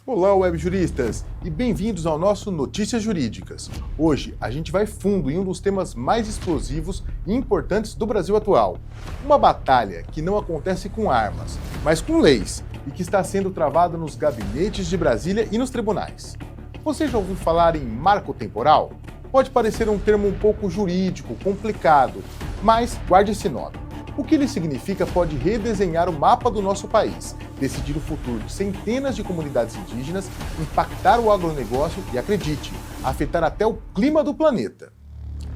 Olá, webjuristas, e bem-vindos ao nosso Notícias Jurídicas. Hoje, a gente vai fundo em um dos temas mais explosivos e importantes do Brasil atual. Uma batalha que não acontece com armas, mas com leis, e que está sendo travada nos gabinetes de Brasília e nos tribunais. Você já ouviu falar em marco temporal? Pode parecer um termo um pouco jurídico, complicado, mas guarde esse nome. O que ele significa pode redesenhar o mapa do nosso país, decidir o futuro de centenas de comunidades indígenas, impactar o agronegócio e, acredite, afetar até o clima do planeta.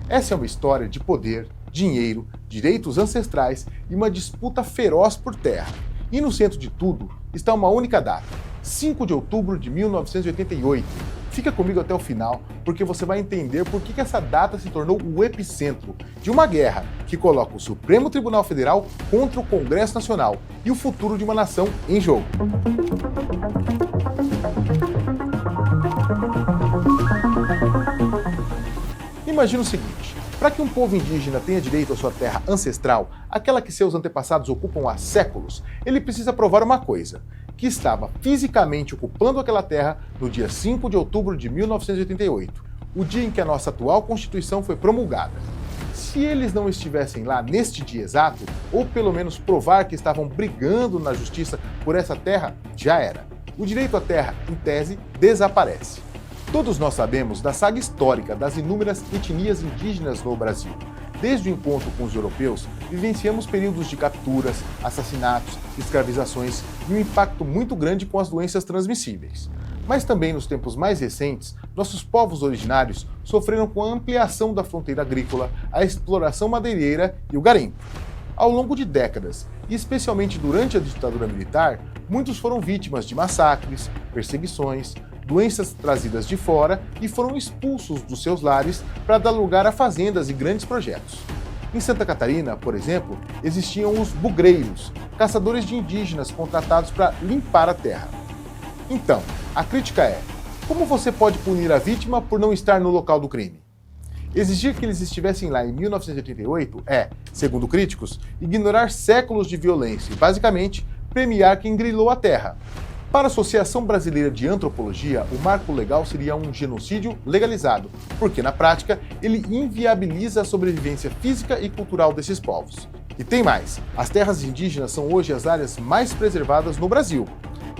Essa é uma história de poder, dinheiro, direitos ancestrais e uma disputa feroz por terra. E no centro de tudo está uma única data, 5 de outubro de 1988. Fica comigo até o final, porque você vai entender por que essa data se tornou o epicentro de uma guerra que coloca o Supremo Tribunal Federal contra o Congresso Nacional e o futuro de uma nação em jogo. Imagina o seguinte: para que um povo indígena tenha direito à sua terra ancestral, aquela que seus antepassados ocupam há séculos, ele precisa provar uma coisa: que estava fisicamente ocupando aquela terra no dia 5 de outubro de 1988, o dia em que a nossa atual Constituição foi promulgada. Se eles não estivessem lá neste dia exato, ou pelo menos provar que estavam brigando na justiça por essa terra, já era. O direito à terra, em tese, desaparece. Todos nós sabemos da saga histórica das inúmeras etnias indígenas no Brasil. Desde o encontro com os europeus, vivenciamos períodos de capturas, assassinatos, escravizações e um impacto muito grande com as doenças transmissíveis. Mas também nos tempos mais recentes, nossos povos originários sofreram com a ampliação da fronteira agrícola, a exploração madeireira e o garimpo. Ao longo de décadas, e especialmente durante a ditadura militar, muitos foram vítimas de massacres, perseguições, doenças trazidas de fora e foram expulsos dos seus lares para dar lugar a fazendas e grandes projetos. Em Santa Catarina, por exemplo, existiam os bugreiros, caçadores de indígenas contratados para limpar a terra. Então, a crítica é: como você pode punir a vítima por não estar no local do crime? Exigir que eles estivessem lá em 1988 é, segundo críticos, ignorar séculos de violência e, basicamente, premiar quem grilou a terra. Para a Associação Brasileira de Antropologia, o marco legal seria um genocídio legalizado, porque, na prática, ele inviabiliza a sobrevivência física e cultural desses povos. E tem mais: as terras indígenas são hoje as áreas mais preservadas no Brasil.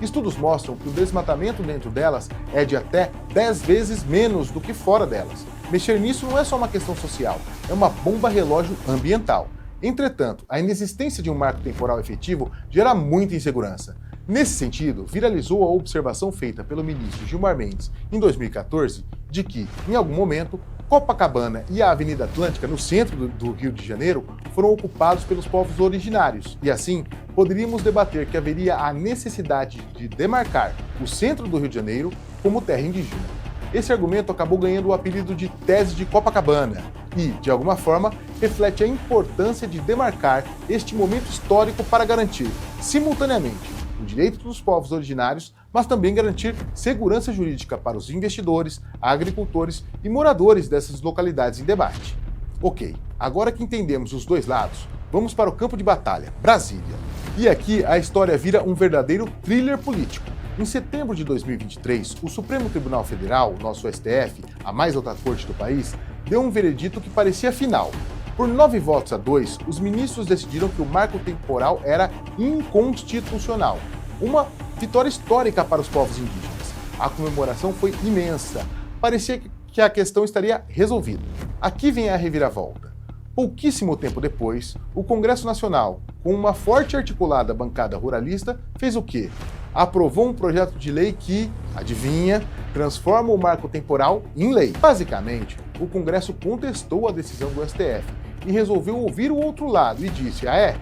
Estudos mostram que o desmatamento dentro delas é de até 10 vezes menos do que fora delas. Mexer nisso não é só uma questão social, é uma bomba relógio ambiental. Entretanto, a inexistência de um marco temporal efetivo gera muita insegurança. Nesse sentido, viralizou a observação feita pelo ministro Gilmar Mendes em 2014 de que, em algum momento, Copacabana e a Avenida Atlântica, no centro do Rio de Janeiro, foram ocupados pelos povos originários, e assim poderíamos debater que haveria a necessidade de demarcar o centro do Rio de Janeiro como terra indígena. Esse argumento acabou ganhando o apelido de Tese de Copacabana e, de alguma forma, reflete a importância de demarcar este momento histórico para garantir, simultaneamente, o direito dos povos originários, mas também garantir segurança jurídica para os investidores, agricultores e moradores dessas localidades em debate. Ok, agora que entendemos os dois lados, vamos para o campo de batalha, Brasília. E aqui a história vira um verdadeiro thriller político. Em setembro de 2023, o Supremo Tribunal Federal, nosso STF, a mais alta corte do país, deu um veredito que parecia final. Por 9 votos a 2, os ministros decidiram que o marco temporal era inconstitucional. Uma vitória histórica para os povos indígenas. A comemoração foi imensa. Parecia que a questão estaria resolvida. Aqui vem a reviravolta. Pouquíssimo tempo depois, o Congresso Nacional, com uma forte e articulada bancada ruralista, fez o quê? Aprovou um projeto de lei que, adivinha, transforma o marco temporal em lei. Basicamente, o Congresso contestou a decisão do STF e resolveu ouvir o outro lado e disse: ah é?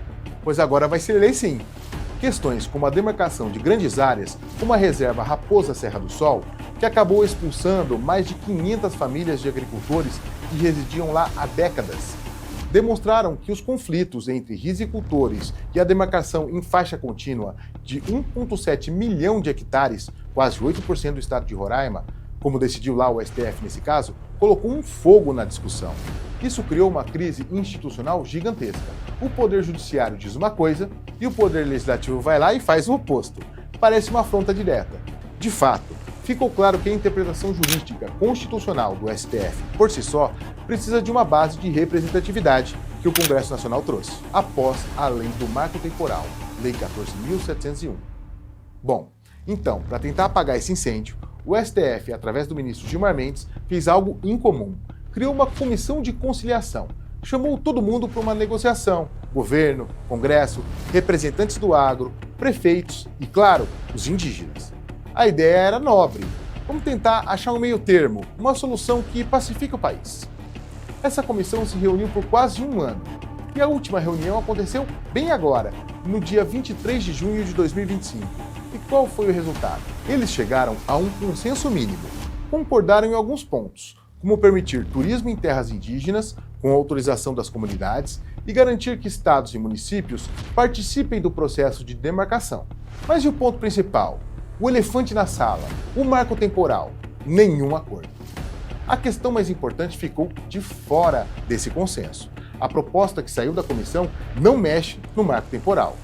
Pois agora vai ser lei sim. Questões como a demarcação de grandes áreas, como a reserva Raposa Serra do Sol, que acabou expulsando mais de 500 famílias de agricultores que residiam lá há décadas, demonstraram que os conflitos entre rizicultores e a demarcação em faixa contínua de 1,7 milhão de hectares, quase 8% do estado de Roraima, como decidiu lá o STF nesse caso, colocou um fogo na discussão. Isso criou uma crise institucional gigantesca. O Poder Judiciário diz uma coisa e o Poder Legislativo vai lá e faz o oposto. Parece uma afronta direta. De fato, ficou claro que a interpretação jurídica constitucional do STF, por si só, precisa de uma base de representatividade que o Congresso Nacional trouxe, após a Lei do Marco Temporal, Lei 14.701. Bom, então, para tentar apagar esse incêndio, o STF, através do ministro Gilmar Mendes, fez algo incomum. Criou uma comissão de conciliação. Chamou todo mundo para uma negociação. Governo, Congresso, representantes do agro, prefeitos e, claro, os indígenas. A ideia era nobre. Vamos tentar achar um meio termo, uma solução que pacifique o país. Essa comissão se reuniu por quase um ano. E a última reunião aconteceu bem agora, no dia 23 de junho de 2025. E qual foi o resultado? Eles chegaram a um consenso mínimo. Concordaram em alguns pontos, como permitir turismo em terras indígenas, com autorização das comunidades, e garantir que estados e municípios participem do processo de demarcação. Mas e o ponto principal? O elefante na sala, o marco temporal. Nenhum acordo. A questão mais importante ficou de fora desse consenso. A proposta que saiu da comissão não mexe no marco temporal.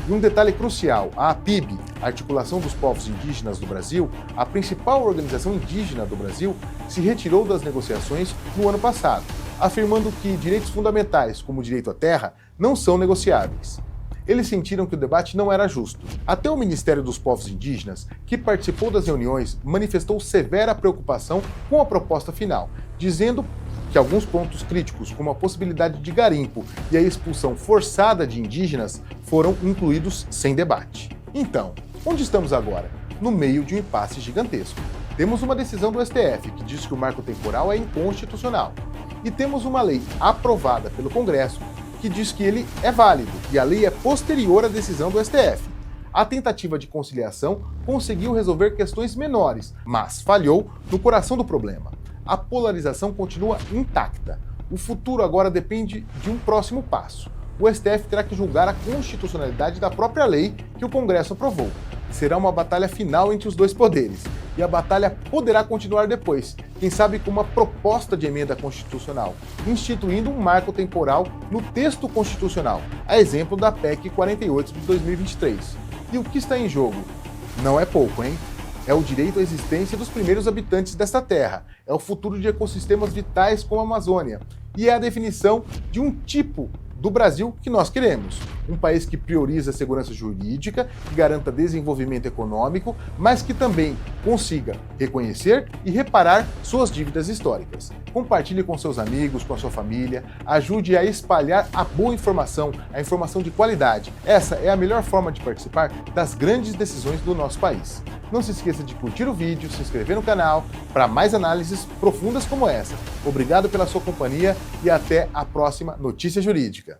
E um detalhe crucial, a APIB, a Articulação dos Povos Indígenas do Brasil, a principal organização indígena do Brasil, se retirou das negociações no ano passado, afirmando que direitos fundamentais, como o direito à terra, não são negociáveis. Eles sentiram que o debate não era justo. Até o Ministério dos Povos Indígenas, que participou das reuniões, manifestou severa preocupação com a proposta final, dizendo que alguns pontos críticos, como a possibilidade de garimpo e a expulsão forçada de indígenas, foram incluídos sem debate. Então, onde estamos agora? No meio de um impasse gigantesco. Temos uma decisão do STF que diz que o marco temporal é inconstitucional. E temos uma lei aprovada pelo Congresso que diz que ele é válido e a lei é posterior à decisão do STF. A tentativa de conciliação conseguiu resolver questões menores, mas falhou no coração do problema. A polarização continua intacta. O futuro agora depende de um próximo passo. O STF terá que julgar a constitucionalidade da própria lei que o Congresso aprovou. Será uma batalha final entre os dois poderes. E a batalha poderá continuar depois, quem sabe com uma proposta de emenda constitucional, instituindo um marco temporal no texto constitucional, a exemplo da PEC 48 de 2023. E o que está em jogo? Não é pouco, hein? É o direito à existência dos primeiros habitantes desta terra, é o futuro de ecossistemas vitais como a Amazônia, e é a definição de um tipo do Brasil que nós queremos. Um país que prioriza a segurança jurídica, que garanta desenvolvimento econômico, mas que também consiga reconhecer e reparar suas dívidas históricas. Compartilhe com seus amigos, com a sua família, ajude a espalhar a boa informação, a informação de qualidade. Essa é a melhor forma de participar das grandes decisões do nosso país. Não se esqueça de curtir o vídeo, se inscrever no canal para mais análises profundas como essa. Obrigado pela sua companhia e até a próxima Notícia Jurídica.